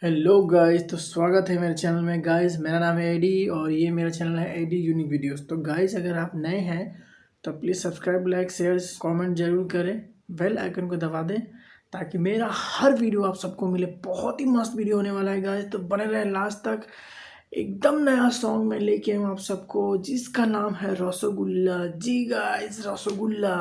Hello guys, तो स्वागत है मेरे चैनल में। गाइस, मेरा नाम है एडी और ये मेरा चैनल है एडी यूनिक वीडियोस। तो गाइस, अगर आप नए हैं तो please subscribe, like, share, comment जरूर करें। बेल आइकन को दबा दें ताकि मेरा हर वीडियो आप सबको मिले। बहुत ही मस्त वीडियो होने वाला है गाइस, तो बने रहे लास्ट तक। एकदम नया सॉन्ग मैं लेके आऊँ आप सबको, जिसका नाम है रसगुल्ला। जी गाइस, रसगुल्ला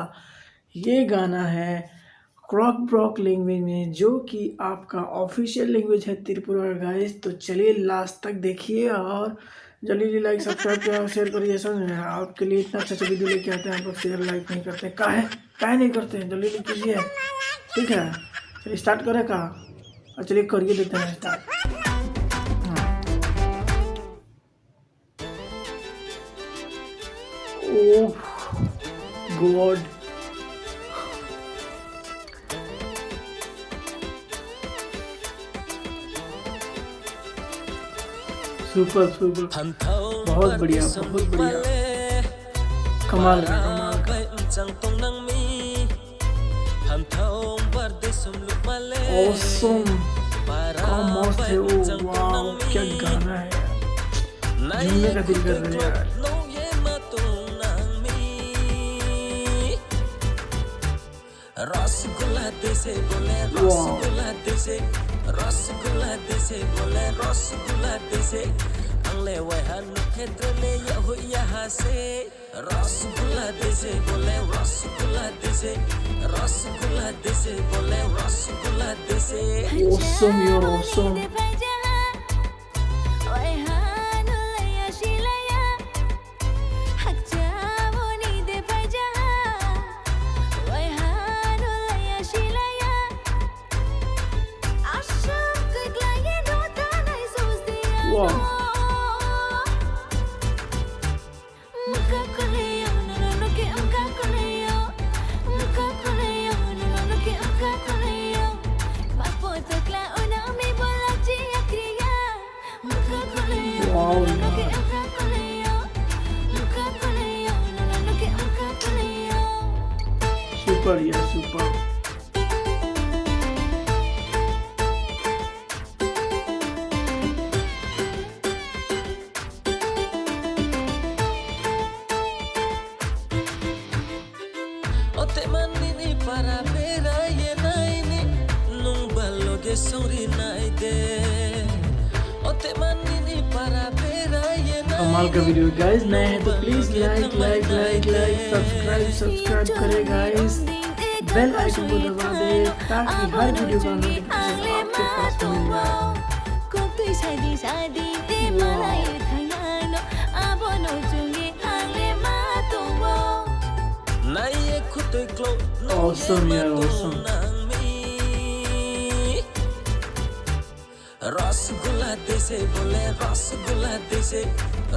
ये गाना है क्रॉक ब्रॉक लैंग्वेज में, जो कि आपका ऑफिशियल लैंग्वेज है त्रिपुरा का गाइस। तो चलिए लास्ट तक देखिए और जल्दी लाइक, सब्सक्राइब, शेयर करिए। समझ में आपके लिए इतना अच्छा वीडियो लेके आते हैं, आप लोग शेयर लाइक नहीं करते। काहे नहीं करते हैं? जल्दी कीजिए, ठीक है। चलिए स्टार्ट करें का, और चलिए करिए देते हैं स्टार्ट। ओह गॉड, सुपर सुपर, बहुत बढ़िया, बहुत बढ़िया, कमाल का ऑसम, क्या मस्त है वो। वाव, क्या गाना है, झूमने का दिल कर रहा है यार। रसगुल्ला देसे बोले रसगुल्ला देसे रसगुल्ला देसे बोले रसगुल्ला देसे अंगले वहन खेत्रले यहु यहाँ से रसगुल्ला देसे बोले रसगुल्ला देसे रसगुल्ला देसे बोले रसगुल्ला देसे। ऑसम यार, ऑसम। वाह, वाव यार, सुपर यार, super. Ote manini para pera ye naini nung baloge sori naide Ote manini para pera ye कमाल का वीडियो गाइस। नए हैं तो please like like like like, subscribe करें गाइस। बेल आइकन को दबा दे ताकि हर वीडियो का नोटिफिकेशन आपके पास मिल जाए। ऑसम यार, ऑसम। रसगुल्ला देसे बोले रसगुल्ला देसे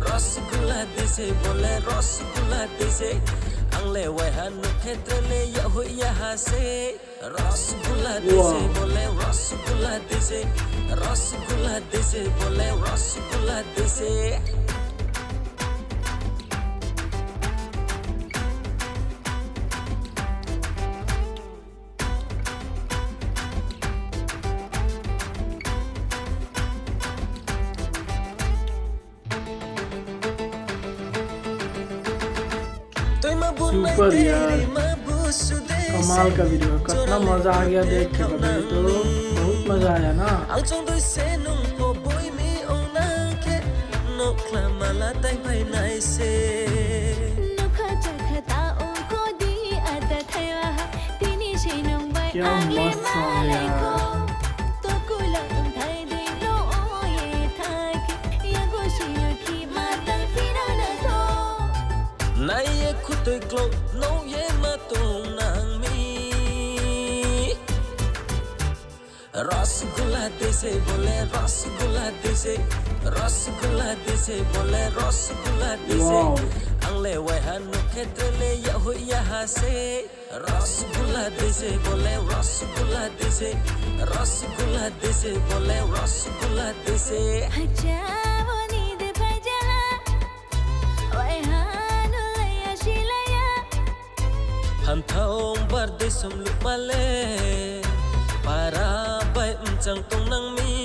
रसगुल्ला देसे बोले रसगुल्ला देसे अंगले वहन खेत्रले यहु यहाँ से रसगुल्ला देसे बोले रसगुल्ला देसे रसगुल्ला देसे बोले रसगुल्ला देसे। सुपर यार, कमाल का वीडियो, कितना मजा आ गया देख के। बताइए तो बहुत मजा आया ना। क्या मस्त सॉन्ग है यार। Nai khutoi klok no ye matong nang mi Rasgulla dese bole rasgulla dese rasgulla dese bole rasgulla dese angle wahan khetrele yahu yaha se rasgulla dese bole rasgulla dese rasgulla dese bole rasgulla dese Hantong barde som luk male para bai chang tong nang mi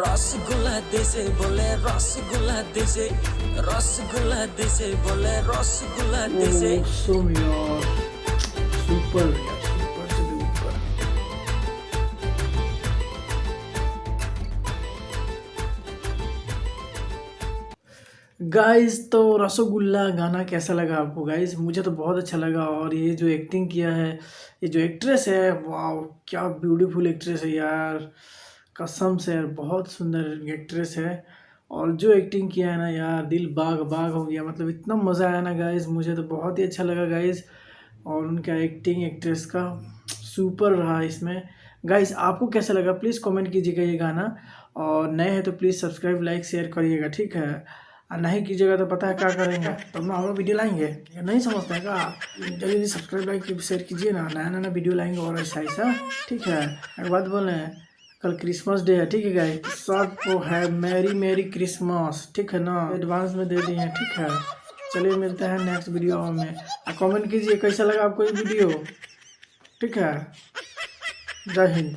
rasgulla দেশে বলে রসগোল্লা দেশে, রসগোল্লা দেশে বলে রসগোল্লা দেশে। Awesome यार, super यार, super से भी ऊपर। गाइस तो रसगुल्ला गाना कैसा लगा आपको गाइस? मुझे तो बहुत अच्छा लगा। और ये जो एक्टिंग किया है, ये जो एक्ट्रेस है, वाह क्या ब्यूटीफुल एक्ट्रेस है यार, कसम से यार बहुत सुंदर एक्ट्रेस है। और जो एक्टिंग किया है ना यार, दिल बाग बाग हो गया, मतलब इतना मज़ा आया ना गाइस, मुझे तो बहुत ही अच्छा लगा गाइस। और उनका एक्टिंग एक्ट्रेस का सुपर रहा इसमें। गाइस आपको कैसा लगा प्लीज़ कमेंट कीजिएगा ये गाना। और नए हैं तो प्लीज़ सब्सक्राइब लाइक शेयर करिएगा, ठीक है। और नहीं कीजिएगा तो पता है क्या करेंगे, तो हम लोग वीडियो लाएंगे। ये नहीं समझते हैं क्या? जल्दी जल्दी सब्सक्राइब लाइक शेयर कीजिए ना, नया नया वीडियो लाएंगे और ऐसा ऐसा, ठीक है। एक बात बोले, कल क्रिसमस डे है, ठीक है गाइस, सबको है मैरी मैरी क्रिसमस, ठीक है ना, एडवांस में दे दिए हैं, ठीक है। चलिए मिलते हैं नेक्स्ट वीडियो में। कमेंट कीजिए कैसा लगा आपको ये वीडियो, ठीक है। जय हिंद।